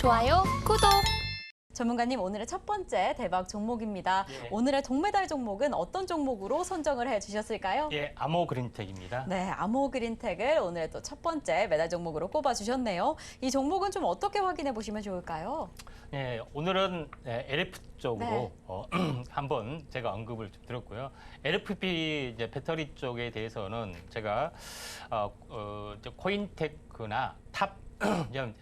좋아요, 구독. 전문가님, 오늘의 첫 번째 대박 종목입니다. 예. 오늘의 동메달 종목은 어떤 종목으로 선정을 해주셨을까요? 예, 아모그린텍입니다. 네, 아모그린텍을 오늘의 또 첫 번째 메달 종목으로 꼽아주셨네요. 이 종목은 좀 어떻게 확인해 보시면 좋을까요? 예, 오늘은 LF 쪽으로 네. 한번 제가 언급을 좀 드렸고요. LFP 이제 배터리 쪽에 대해서는 제가 이제 코인테크나 탑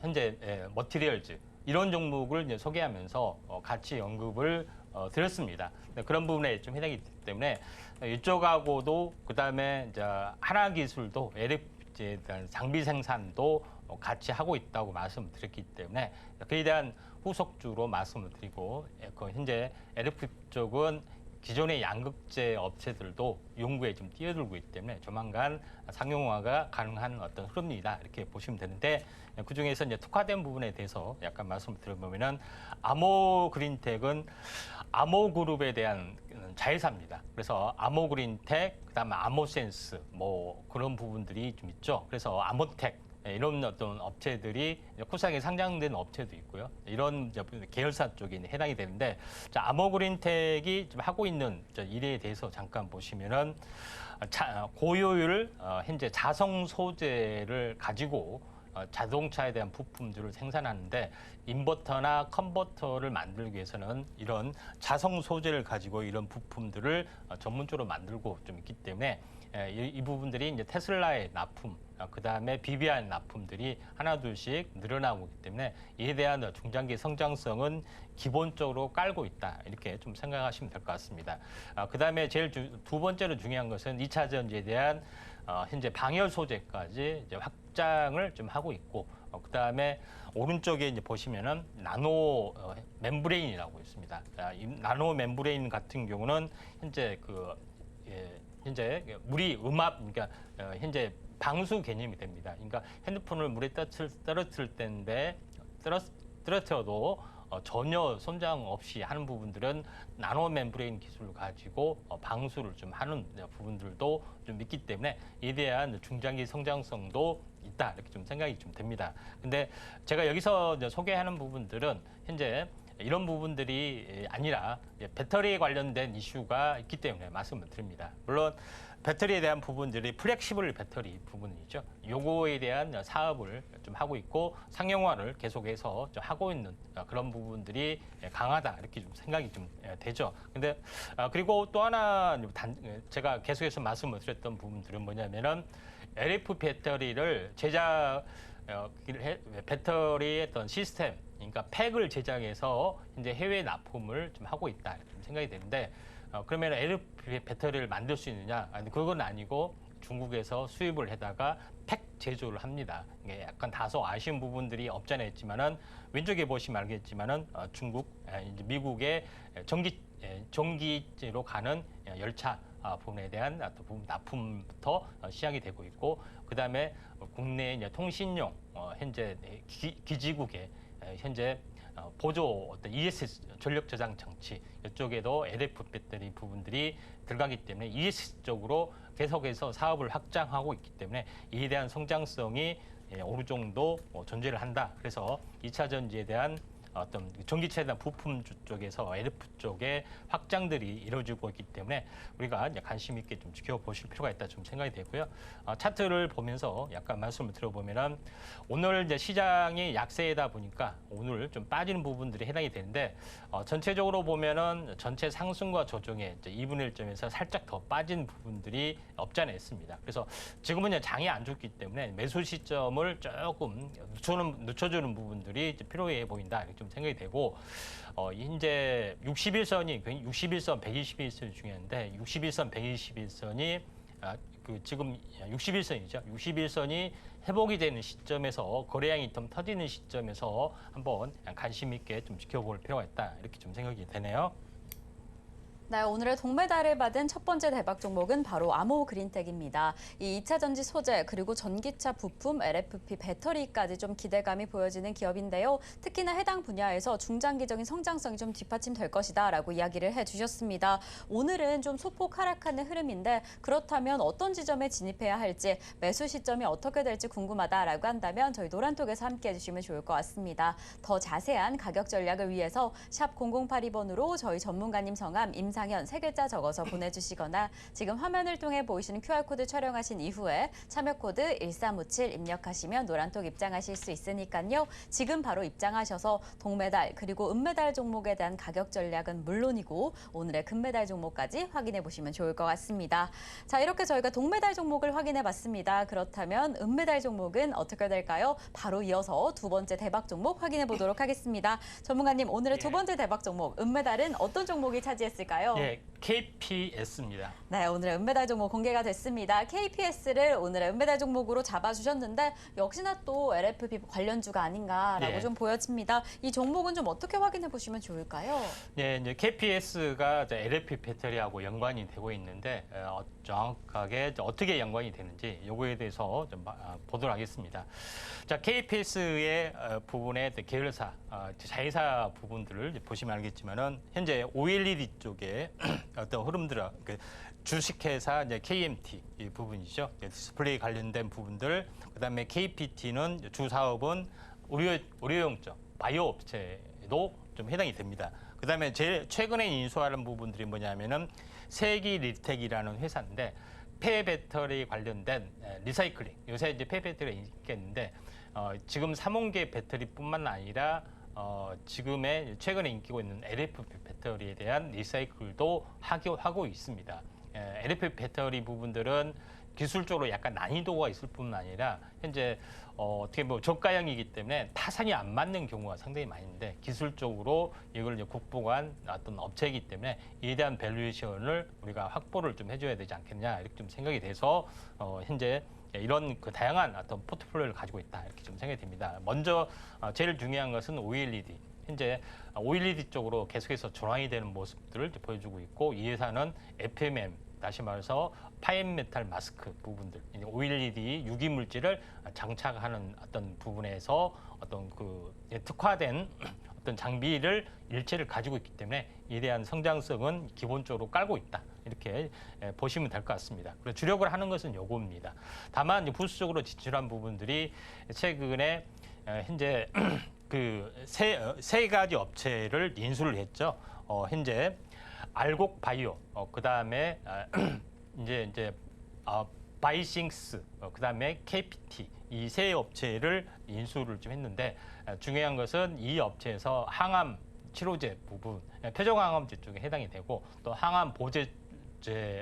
현재 머티리얼즈 이런 종목을 이제 소개하면서 같이 언급을 드렸습니다. 그런 부분에 좀 해당이 되기 때문에 이쪽하고도 그다음에 이제 하나기술도 LFP에 대한 장비 생산도 같이 하고 있다고 말씀드렸기 때문에 그에 대한 후속주로 말씀을 드리고 현재 LFP 쪽은 기존의 양극재 업체들도 연구에 좀 뛰어들고 있기 때문에 조만간 상용화가 가능한 어떤 흐름이다 이렇게 보시면 되는데 그중에서 이제 특화된 부분에 대해서 약간 말씀을 드려보면은 아모그린텍은 아모그룹에 대한 자회사입니다. 그래서 아모그린텍, 그다음에 아모센스 뭐 그런 부분들이 좀 있죠. 그래서 아모텍 이런 어떤 업체들이 코스닥에 상장된 업체도 있고요. 이런 계열사 쪽에 해당이 되는데, 자, 아모그린텍이 좀 하고 있는 일에 대해서 잠깐 보시면은 고효율 현재 자성 소재를 가지고 자동차에 대한 부품들을 생산하는데 인버터나 컨버터를 만들기 위해서는 이런 자성 소재를 가지고 이런 부품들을 전문적으로 만들고 좀 있기 때문에 이 부분들이 이제 테슬라의 납품, 그다음에 BBR 납품들이 하나둘씩 늘어나고 있기 때문에 이에 대한 중장기 성장성은 기본적으로 깔고 있다. 이렇게 좀 생각하시면 될 것 같습니다. 그다음에 제일 두 번째로 중요한 것은 2차 전지에 대한 현재 방열 소재까지 이제 확장을 좀 하고 있고, 그다음에 오른쪽에 이제 보시면은 나노 멤브레인이라고 있습니다. 이 나노 멤브레인 같은 경우는 현재 현재 물이 그러니까 현재 방수 개념이 됩니다. 그러니까 핸드폰을 물에 떨어뜨릴 때인데 떨어뜨려도 전혀 손상 없이 하는 부분들은 나노 멤브레인 기술을 가지고 방수를 좀 하는 부분들도 좀 있기 때문에 이에 대한 중장기 성장성도 있다 이렇게 좀 생각이 좀 됩니다. 근데 제가 여기서 이제 소개하는 부분들은 현재 이런 부분들이 아니라 배터리에 관련된 이슈가 있기 때문에 말씀을 드립니다. 물론 배터리에 대한 부분들이 플렉시블 배터리 부분이죠. 요거에 대한 사업을 좀 하고 있고 상용화를 계속해서 좀 하고 있는 그런 부분들이 강하다 이렇게 좀 생각이 좀 되죠. 근데 그리고 또 하나 제가 계속해서 말씀을 드렸던 부분들은 뭐냐면은 LF 배터리를 배터리의 어떤 시스템, 그러니까 팩을 제작해서 이제 해외 납품을 좀 하고 있다 이렇게 좀 생각이 되는데 그러면 LFP 배터리를 만들 수 있느냐? 아니, 그건 아니고 중국에서 수입을 해다가 팩 제조를 합니다. 이게 약간 다소 아쉬운 부분들이 없지 않아 있지만은 왼쪽에 보시면 알겠지만은 중국, 이제 미국의 전기제로 가는 열차 부분에 대한 부분 납품부터 시작이 되고 있고, 그 다음에 국내 이제 통신용 현재 기지국에 현재 보조 어떤 ESS 전력 저장 장치 이쪽에도 LF 배터리 부분들이 들어가기 때문에 ESS 쪽으로 계속해서 사업을 확장하고 있기 때문에 이에 대한 성장성이 어느 정도 존재를 한다. 그래서 2차 전지에 대한 어떤 전기차에 대한 부품 쪽에서 LF 쪽에 확장들이 이루어지고 있기 때문에 우리가 이제 관심 있게 좀 지켜보실 필요가 있다 좀 생각이 되고요. 차트를 보면서 약간 말씀을 드려보면은 오늘 이제 시장이 약세이다 보니까 오늘 좀 빠지는 부분들이 해당이 되는데 전체적으로 보면은 전체 상승과 조정에 이제 2분의 1점에서 살짝 더 빠진 부분들이 없지 않아 있습니다. 그래서 지금은 이제 장이 안 좋기 때문에 매수 시점을 조금 늦춰주는 부분들이 이제 필요해 보인다. 이렇게 좀 생각이 되고 현재 61선이 61선, 121선이 중요한데 61선, 121선이 지금 61선이죠. 61선이 회복이 되는 시점에서 거래량이 좀 터지는 시점에서 한번 관심 있게 좀 지켜볼 필요가 있다. 이렇게 좀 생각이 되네요. 네, 오늘의 동메달을 받은 첫 번째 대박 종목은 바로 아모 그린텍입니다. 이 2차 전지 소재 그리고 전기차 부품, LFP 배터리까지 좀 기대감이 보여지는 기업인데요. 특히나 해당 분야에서 중장기적인 성장성이 좀 뒷받침될 것이다라고 이야기를 해주셨습니다. 오늘은 좀 소폭 하락하는 흐름인데 그렇다면 어떤 지점에 진입해야 할지 매수 시점이 어떻게 될지 궁금하다라고 한다면 저희 노란톡에서 함께해 주시면 좋을 것 같습니다. 더 자세한 가격 전략을 위해서 샵 0082번으로 저희 전문가님 성함 임상현 세 글자 적어서 보내주시거나 지금 화면을 통해 보이시는 QR코드 촬영하신 이후에 참여코드 1357 입력하시면 노란톡 입장하실 수 있으니까요. 지금 바로 입장하셔서 동메달 그리고 은메달 종목에 대한 가격 전략은 물론이고 오늘의 금메달 종목까지 확인해 보시면 좋을 것 같습니다. 자, 이렇게 저희가 동메달 종목을 확인해 봤습니다. 그렇다면 은메달 종목은 어떻게 될까요? 바로 이어서 두 번째 대박 종목 확인해 보도록 하겠습니다. 전문가님, 오늘의 두 번째 대박 종목 은메달은 어떤 종목이 차지했을까요? 예, KPS입니다. 네, 오늘의 은메달 종목 공개가 됐습니다. KPS를 오늘의 은메달 종목으로 잡아주셨는데 역시나 또 LFP 관련주가 아닌가라고 예. 좀 보여집니다. 이 종목은 좀 어떻게 확인해 보시면 좋을까요? 네, 이제 KPS가 LFP 배터리하고 연관이 되고 있는데 정확하게 어떻게 연관이 되는지 요거에 대해서 좀 보도록 하겠습니다. 자, KPS의 부분의 계열사, 자회사 부분들을 보시면 알겠지만은 현재 OLED 쪽에 어떤 흐름들, 주식회사 이제 KMT 이 부분이죠. 디스플레이 관련된 부분들, 그다음에 KPT는 주 사업은 의료용적 바이오 업체도 좀 해당이 됩니다. 그다음에 제일 최근에 인수하는 부분들이 뭐냐면은 세기리텍이라는 회사인데 폐 배터리 관련된 리사이클링. 요새 이제 폐 배터리가 있겠는데 지금 삼원계 배터리뿐만 아니라 지금의 최근에 인기고 있는 LFP 배터리에 대한 리사이클도 하고 있습니다. LFP 배터리 부분들은 기술적으로 약간 난이도가 있을 뿐만 아니라 현재 어떻게 보면 저가형이기 때문에 타산이 안 맞는 경우가 상당히 많은데 기술적으로 이걸 이제 국보한 어떤 업체이기 때문에 이에 대한 밸류에이션을 우리가 확보를 좀 해줘야 되지 않겠냐 이렇게 좀 생각이 돼서 현재 이런 그 다양한 어떤 포트폴리오를 가지고 있다 이렇게 좀 생각이 됩니다. 먼저 제일 중요한 것은 OLED. 현재 OLED 쪽으로 계속해서 전환이 되는 모습들을 보여주고 있고 이 회사는 FMM 다시 말해서 파인메탈 마스크 부분들, OLED 유기 물질을 장착하는 어떤 부분에서 어떤 그 특화된 어떤 장비를 일체를 가지고 있기 때문에 이에 대한 성장성은 기본적으로 깔고 있다. 이렇게 보시면 될 것 같습니다. 그리고 주력을 하는 것은 요겁니다. 다만 부수적으로 지출한 부분들이 최근에 현재 그 세 가지 업체를 인수를 했죠. 현재 알곡 바이오, 그 다음에 이제 바이싱스, 그 다음에 KPT 이 세 업체를 인수를 좀 했는데 중요한 것은 이 업체에서 항암 치료제 부분, 표정항암제 쪽에 해당이 되고 또 항암 보제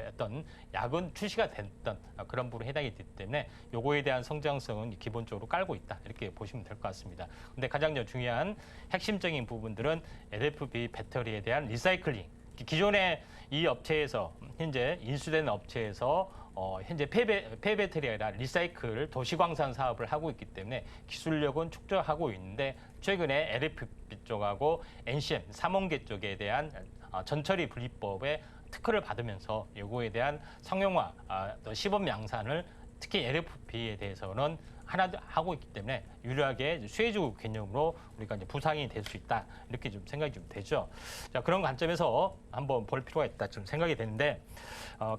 어떤 약은 출시가 됐던 그런 부분에 해당이 되기 때문에 요거에 대한 성장성은 기본적으로 깔고 있다 이렇게 보시면 될 것 같습니다. 근데 가장 중요한 핵심적인 부분들은 LFP 배터리에 대한 리사이클링. 기존에 이 업체에서 현재 인수된 업체에서 현재 폐 배터리가 아니라 리사이클 도시광산 사업을 하고 있기 때문에 기술력은 축적하고 있는데 최근에 LFP 쪽하고 NCM 삼원계 쪽에 대한 전처리 분리법에 특허를 받으면서 요거에 대한 상용화, 또 시범 양산을 특히 LFP에 대해서는 하나 하고 있기 때문에 유리하게 수혜주 개념으로 우리가 이제 부상이 될 수 있다 이렇게 좀 생각이 좀 되죠. 자, 그런 관점에서 한번 볼 필요가 있다 좀 생각이 되는데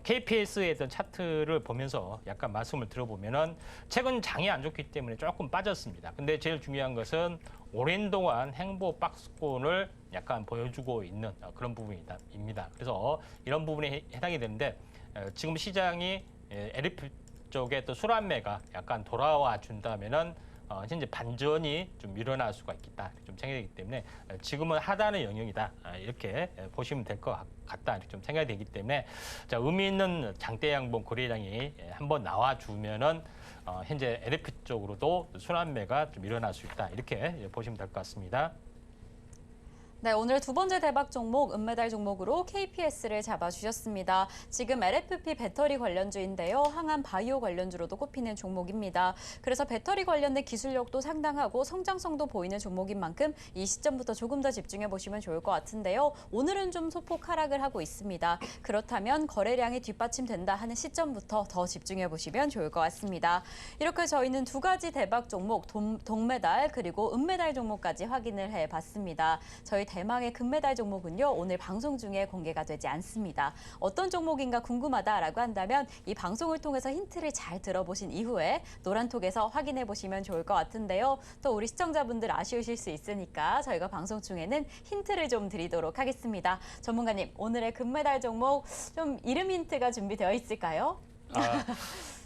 KPS의 어떤 차트를 보면서 약간 말씀을 들어보면은 최근 장이 안 좋기 때문에 조금 빠졌습니다. 근데 제일 중요한 것은 오랜 동안 행보 박스권을 약간 보여주고 있는 그런 부분입니다. 그래서 이런 부분에 해당이 되는데 지금 시장이 LFP 쪽에 또 술안매가 약간 돌아와 준다면은 현재 반전이 좀 일어날 수가 있겠다 좀 생각되기 때문에 지금은 하단의 영역이다 이렇게 보시면 될 것 같다 이렇게 좀 생각이 되기 때문에 자, 의미 있는 장대 양봉 거래량이 한번 나와 주면은 현재 LFP 쪽으로도 순환매가 좀 일어날 수 있다 이렇게 보시면 될 것 같습니다. 네, 오늘 두 번째 대박 종목, 은메달 종목으로 KPS를 잡아주셨습니다. 지금 LFP 배터리 관련주인데요. 항암 바이오 관련주로도 꼽히는 종목입니다. 그래서 배터리 관련된 기술력도 상당하고 성장성도 보이는 종목인 만큼 이 시점부터 조금 더 집중해 보시면 좋을 것 같은데요. 오늘은 좀 소폭 하락을 하고 있습니다. 그렇다면 거래량이 뒷받침된다 하는 시점부터 더 집중해 보시면 좋을 것 같습니다. 이렇게 저희는 두 가지 대박 종목, 동메달 그리고 은메달 종목까지 확인을 해봤습니다. 저희 대망의 금메달 종목은요, 오늘 방송 중에 공개가 되지 않습니다. 어떤 종목인가 궁금하다라고 한다면 이 방송을 통해서 힌트를 잘 들어보신 이후에 노란톡에서 확인해 보시면 좋을 것 같은데요. 또 우리 시청자분들 아쉬우실 수 있으니까 저희가 방송 중에는 힌트를 좀 드리도록 하겠습니다. 전문가님, 오늘의 금메달 종목 좀 이름 힌트가 준비되어 있을까요?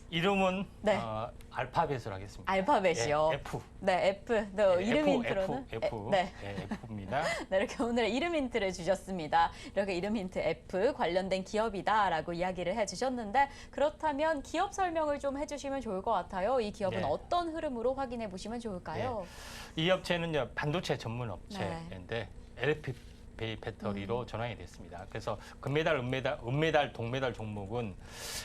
이름은 네. 알파벳으로 하겠습니다. 알파벳이요. 예, F. 네, F. 또 예, 이름 F, 힌트로는 F. 네. 예, F입니다. 네, 이렇게 오늘 이름 힌트를 주셨습니다. 이렇게 이름 힌트 F 관련된 기업이다라고 이야기를 해주셨는데 그렇다면 기업 설명을 좀 해주시면 좋을 것 같아요. 이 기업은 네. 어떤 흐름으로 확인해 보시면 좋을까요? 이 업체는요, 반도체 전문 업체인데 LFP 배터리로 전환이 됐습니다. 그래서 금메달, 은메달, 동메달 종목은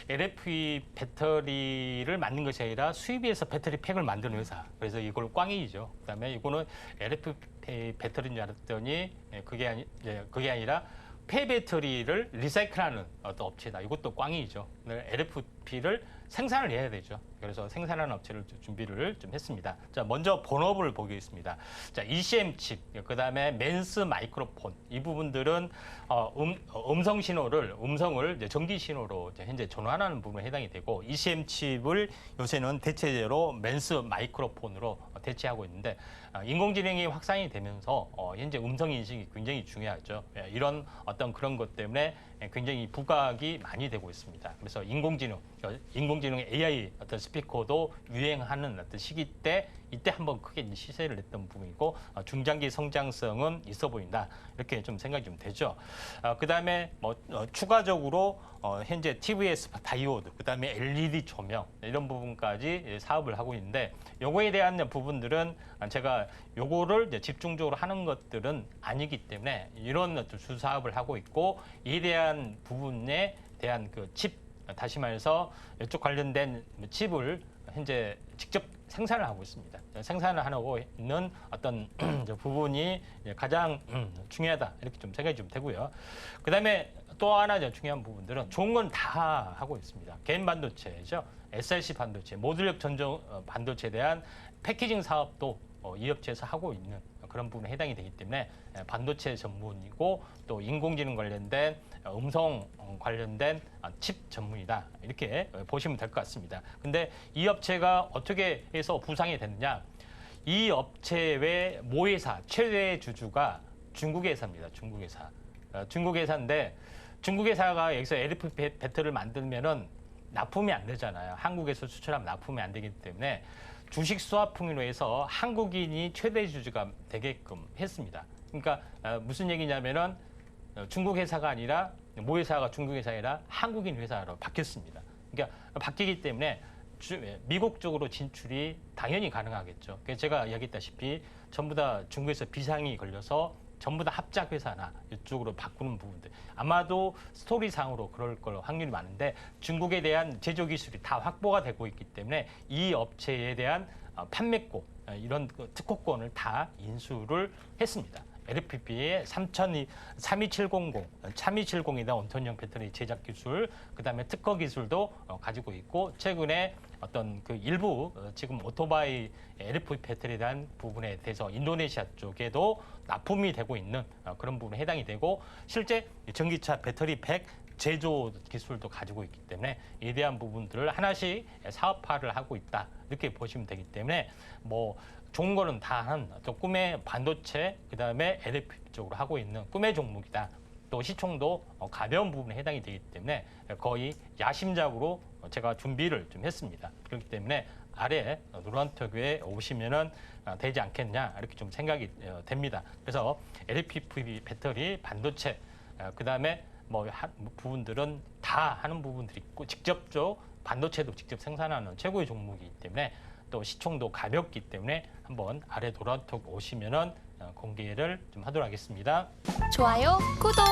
LFP 배터리를 만든 것이 아니라 수입해서 배터리 팩을 만드는 회사. 그래서 이걸 꽝이죠. 그다음에 이거는 LFP 배터리인 줄 알았더니 그게 아니라 폐배터리를 리사이클하는 어떤 업체다. 이것도 꽝이죠. LFP를 생산을 해야 되죠. 그래서 생산하는 업체를 준비를 좀 했습니다. 자, 먼저 본업을 보겠습니다. 자, ECM 칩, 그다음에 맨스 마이크로폰 이 부분들은 음성을 이제 전기 신호로 이제 현재 전환하는 부분에 해당이 되고 ECM 칩을 요새는 대체제로 맨스 마이크로폰으로 대체하고 있는데 인공지능이 확산이 되면서 현재 음성 인식이 굉장히 중요하죠. 이런 어떤 그런 것 때문에 굉장히 부각이 많이 되고 있습니다. 그래서 인공지능 AI 어떤 스피커도 유행하는 어떤 시기 때 이때 한번 크게 시세를 냈던 부분이고 중장기 성장성은 있어 보인다. 이렇게 좀 생각이 좀 되죠. 그다음에 추가적으로 현재 TVS 다이오드, 그다음에 LED 조명 이런 부분까지 사업을 하고 있는데 요거에 대한 부분들은 제가 요거를 이제 집중적으로 하는 것들은 아니기 때문에 이런 주 사업을 하고 있고 이에 대한 부분에 대한 그 칩, 다시 말해서 이쪽 관련된 칩을 현재 직접 생산을 하고 있습니다. 생산을 하고 있는 어떤 부분이 가장 중요하다 이렇게 좀 생각이 좀 되고요. 그다음에 또 하나 중요한 부분들은 좋은 건 다 하고 있습니다. 개인 반도체죠, SLC 반도체, 모듈력 전용 반도체에 대한 패키징 사업도 이 업체에서 하고 있는 그런 부분에 해당이 되기 때문에 반도체 전문이고 또 인공지능 관련된 음성 관련된 칩 전문이다 이렇게 보시면 될 것 같습니다. 근데 이 업체가 어떻게 해서 부상이 됐느냐? 이 업체의 모회사 최대 주주가 중국 회사입니다. 중국 회사. 중국 회사인데 중국 회사가 여기서 LFP 배터리를 만들면은 납품이 안 되잖아요. 한국에서 수출하면 납품이 안 되기 때문에 주식 스와핑으로 해서 한국인이 최대 주주가 되게끔 했습니다. 그러니까 무슨 얘기냐면은 중국 회사가 아니라 모 회사가 중국 회사가 아니라 한국인 회사로 바뀌었습니다. 그러니까 바뀌기 때문에 미국 쪽으로 진출이 당연히 가능하겠죠. 그래서 제가 이야기했다시피 전부 다 중국에서 비상이 걸려서 전부 다 합작 회사나 이쪽으로 바꾸는 부분들 아마도 스토리상으로 그럴 걸 확률이 많은데 중국에 대한 제조 기술이 다 확보가 되고 있기 때문에 이 업체에 대한 판매권 이런 특허권을 다 인수를 했습니다. LFP의 3270이나 원톤형 배터리 제작 기술, 그다음에 특허 기술도 가지고 있고 최근에 어떤 그 일부 지금 오토바이 LFP 배터리에 대한 부분에 대해서 인도네시아 쪽에도 납품이 되고 있는 그런 부분에 해당이 되고 실제 전기차 배터리 팩 제조 기술도 가지고 있기 때문에 이에 대한 부분들을 하나씩 사업화를 하고 있다 이렇게 보시면 되기 때문에 뭐 좋은 거는 다 한 또 꿈의 반도체 그다음에 LFP 쪽으로 하고 있는 꿈의 종목이다. 또 시총도 가벼운 부분에 해당이 되기 때문에 거의 야심작으로 제가 준비를 좀 했습니다. 그렇기 때문에 아래 노란톡에 오시면은 되지 않겠냐 이렇게 좀 생각이 됩니다. 그래서 LFP 배터리 반도체 그다음에 뭐 부분들은 다 하는 부분들이 있고 직접적 반도체도 직접 생산하는 최고의 종목이기 때문에 또 시총도 가볍기 때문에 한번 아래 노란톡 오시면은 공개를 좀 하도록 하겠습니다. 좋아요, 구독!